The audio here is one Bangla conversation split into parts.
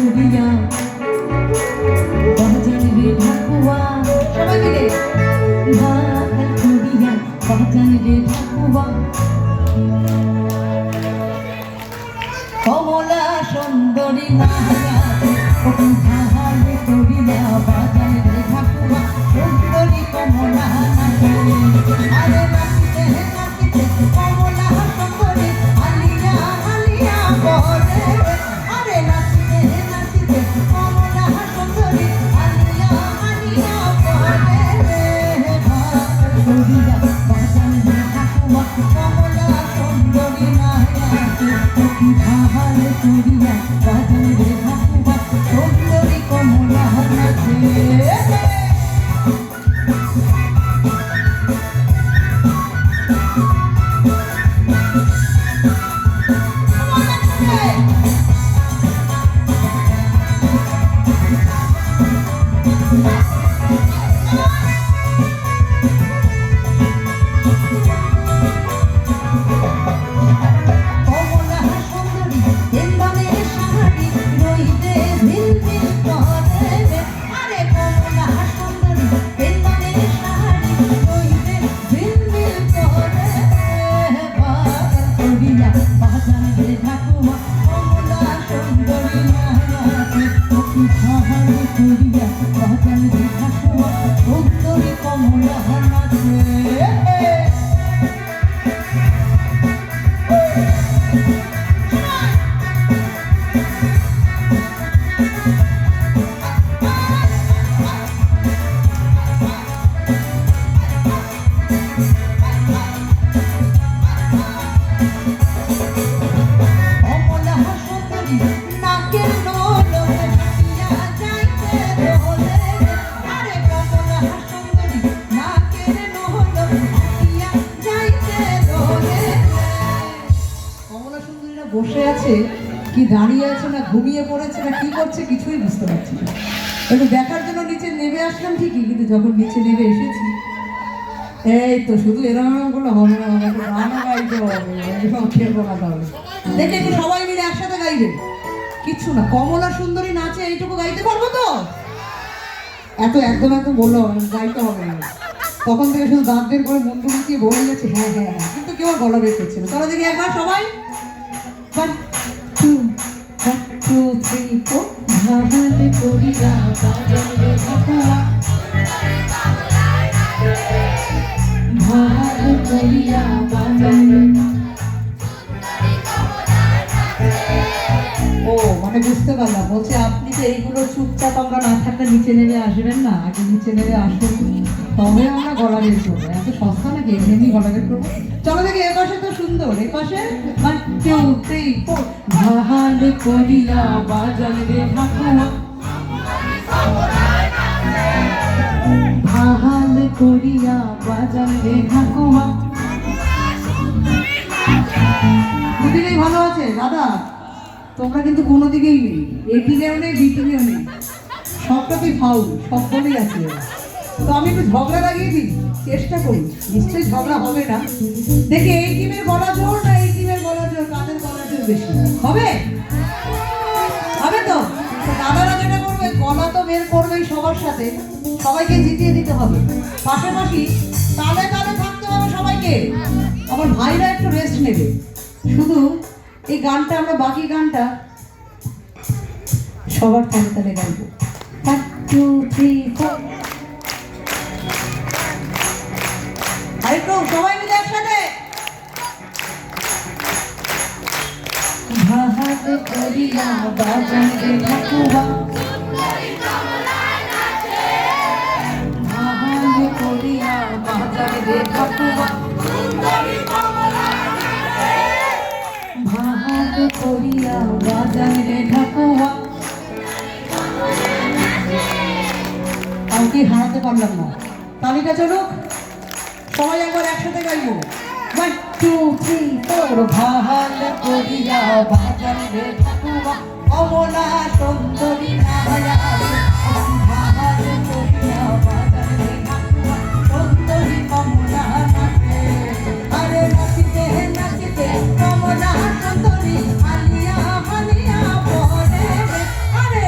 করিয়া বাজান রে ঠাকুয়া সবাই মিলে ঢাল করিয়া বাজান রে ঠাকুয়া কমলা সুন্দরী নায়া ঢাল করিয়া বাজান রে ঠাকুয়া সুন্দরী কমলা আরে নাচিতে নাচিতে কমলা সুন্দরী আলিয়া আলিয়া বলে আরে নাচিতে নাচিতে কমলা সুন্দরী আলিয়া আলিয়া বলে করিয়া বাজান রে ঠাকুয়া কমলা সুন্দরী নায়া ঢাল করিয়া বাজান রে ঠাকুয়া সুন্দরী কমলা নাচে বসে আছে কি দাঁড়িয়ে আছে না ঘুমিয়ে পড়েছে না কি করছে কিছুই বুঝতে পারছি না একটু দেখার জন্য নিচে নেমে আসলাম ঠিকই কিন্তু যখন নিচে নেমে এসেছি এই তো শুধু এরকম গুলো হবে না একটু গানও গাইতে হবে এরকম খেয়ে বলাতে হবে দেখে একটু সবাই মিলে একসাথে গাইবে কিচ্ছু না কমলা সুন্দরী নাচে এইটুকু গাইতে পারবো তো একদম বললো গাইতে হবে না তখন থেকে শুধু দাঁত বের করে মন দিয়ে বলে যাচ্ছে হ্যাঁ হ্যাঁ হ্যাঁ কিন্তু কেউ গলা বের করছে না তাহলে দেখি একবার সবাই 1 2 1 2 3 4 ঢাল করিয়া বাজান রে ঠাকুয়া ঢাল করিয়া বাজান রে ও মানে বুঝতে পারলাম বলছে আপনি তো এইগুলো চুপচাপ আমরা না থাকলে নিচে নেমে আসবেন না আগে নিচে নেমে আসবেন তবে আমরা গলা বের করবো এত সস্তা নাকি এমনি গলা বের করবো চলো দেখি এ পাশে তো সুন্দর এ পাশে ঢাল করিয়া বাজান রে ঠাকুয়া ঢাল করিয়া বাজান রে ঠাকুয়া দুদিকেই ভালো আছে দাদা তোমরা কিন্তু কোনো দিকেই নেই এ টিমেও নেই বি টিমেও নেই সবটাতেই ফাউল সব বলেই আছে তো আমি একটু ঝগড়া লাগিয়ে দিই চেষ্টা করি নিশ্চয়ই ঝগড়া হবে না দেখি এই টিমের গলা জোর না এই টিমের গলা জোর কাদের গলা জোর বেশি হবে হবে তো দাদারা যেটা করবে গলা তো বের করবেই সবার সাথে সবাইকে জিতিয়ে দিতে হবে পাশাপাশি তালে তালে থাকতে হবে সবাইকে আমার ভাইরা একটু রেস্ট নেবে শুধু এই গানটা আমরা বাকি গানটা সবার তালে তালে গাইবো 1 2 3 4 আরেকটু সবাই মিলে একসাথে ঢাল করিয়া বাজান রে ঠাকুয়া ঢাল করিয়া বাজান রে ঠাকুয়া ঢাল করিয়া বাজান রে ঠাকুয়া কাউকে হারাতে পারলাম না তালিকা চলুক সবাই একবার একসাথে গাইবো 1 2 3 4 ঢাল করিয়া বাজান রে ঠাকুয়া কমলা সুন্দরী নায়া ঢাল করিয়া বাজান রে ঠাকুয়া সুন্দরী কমলা নাচে আরে নাচিতে নাচিতে কমলা সুন্দরী আলিয়া আলিয়া বলে আরে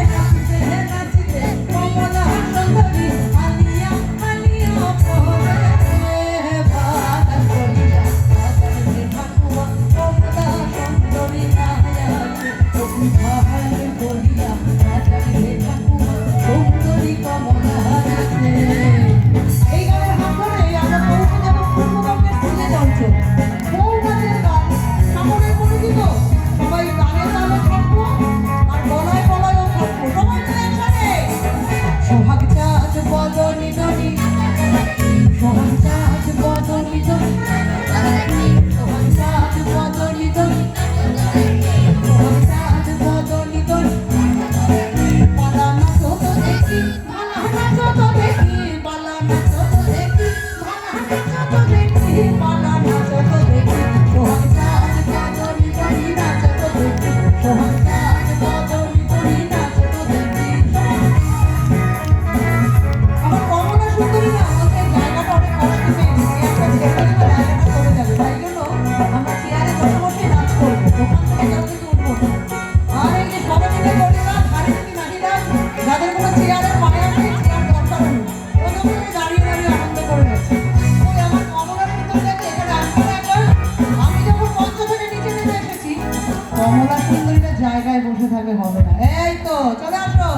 এই তো চলে আসো,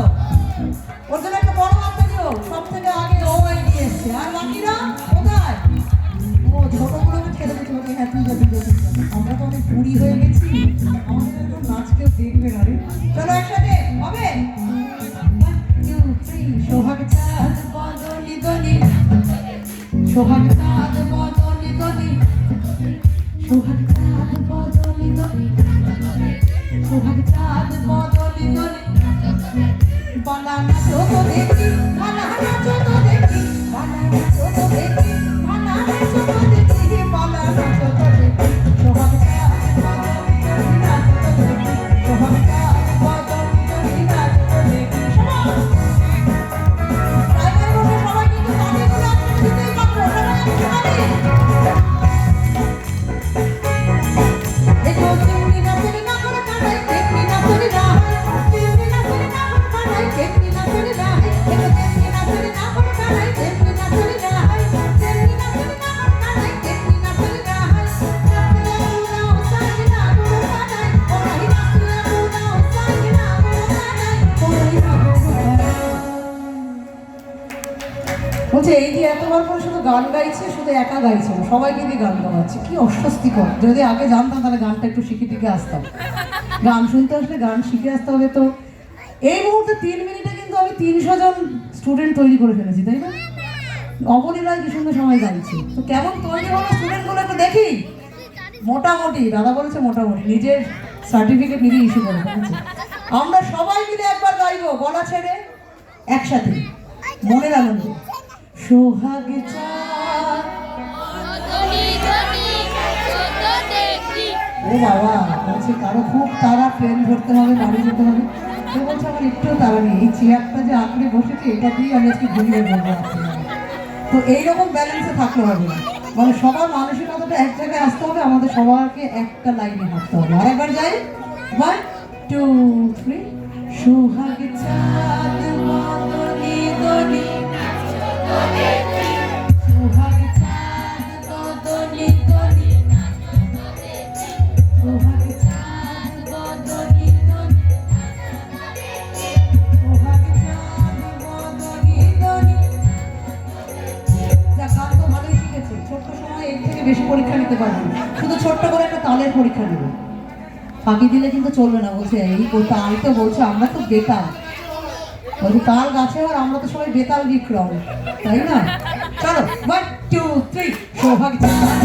ওর জন্য একটা বড় হাতটা দিও। সব থেকে আগে ও এগিয়ে এসছে, আর বাকিরা কোথায়? ও ছোটগুলোকে ছেড়ে দিতে হবে। হ্যাঁ তুই যাবি, আমরা তো অনেক বুড়ি হয়ে গেছি, আমাদের একটু নাচ কেউ দেখবে না রে। চলো একসাথে হবে। সোহাগ চাঁদ বদলি দলি, সোহাগ চাঁদ বদলি দলি, সোহাগ চাঁদ বদলি দলি, সোহাগ চাঁদ বদলি দলি। বানানা চোখ দেখি, বানানা চোখ দেখি, বানানা চোখ দেখি, বানানা চোখ দেখি, বানানা চোখ দেখি। সোহাগ চাঁদ বদলি দলি, নাচ দেখি, সোহাগ চাঁদ বদলি দলি, নাচ দেখি। সবাই কিন্তু তালিগুলো একসাথে দিতেই পারবো, সবাই একসাথে। দেখো তেমনি নাচের না করে কানাই, তেমনি নাচের না, তেমনি নাচের না করে কানাই, তেমনি নাচের না। দেখো তেমনি নাচের না করে কানাই, তেমনি নাচের না, তেমনি নাচের না করে কানাই, তেমনি নাচের না। নাচলে বুড়াও সাজে না বুড়ো কানাই, ওরাই নাচলে বুড়াও সাজে না বুড়ো কানাই, ওরাই না বুড়ো কানাই। বলছে এই যে এতবার করে শুধু গান গাইছে, শুধু একা গাইছে না, সবাইকে দিয়ে গান গাওয়াচ্ছে। কি অস্বস্তিকর। যদি আগে জানতাম তাহলে গানটা একটু শিখে টিকে আসতাম। গান শুনতে আসলে গান শিখে আসতে হবে। তো এই মুহূর্তে 3 মিনিটে কিন্তু আমি 300 জন স্টুডেন্ট তৈরি করে ফেলেছি, তাই না? অবলীলায় কি সুন্দর সময় গাইছে। তো কেমন তৈরি হলো স্টুডেন্টগুলো একটু দেখি। মোটামুটি, দাদা বলেছে মোটামুটি, নিজের সার্টিফিকেট নিজে ইস্যু করে ফেলেছে। আমরা সবাই মিলে একবার গাইবো, গলা ছেড়ে একসাথে, মনের আনন্দে। সোহাগ চাঁদ, ও বাবা বলছে কারো খুব তারা ট্রেন ধরতে হবে, বাড়ি যেতে হবে। তো বলছে আমার একটু তারা নেই, এই চেয়ারটা যে আঁকড়ে বসেছে এটা দিয়ে আমি আজকে ঘুরিয়ে বলবো। তো এইরকম ব্যালেন্সে থাকতে হবে না, মানে সবার মানসিকতাটা এক জায়গায় আসতে হবে, আমাদের সবাইকে একটা লাইনে হাঁটতে হবে। আরেকবার যাই, 1 2 3। সোহাগ চাঁদ বদলি দলি, সোহাগ চাঁদ বদলি দলি, সোহাগ চাঁদ বদলি দলি, সোহাগ চাঁদ বদলি দলি। যা গান তো ভালোই শিখেছে, ছোট্ট সময় এর থেকে বেশি পরীক্ষা নিতে পারবে, শুধু ছোট্ট করে একটা তালের পরীক্ষা নেবে। ফাঁকি দিলে কিন্তু চলবে না। বলছে এই তাল তো বলছে আমরা তো বেতাল, বলছে তাল গাছে, আর আমরা তো সবাই বেতাল বিক্রম, তাই না? চলো 1 2 3। সোহাগ চাঁদ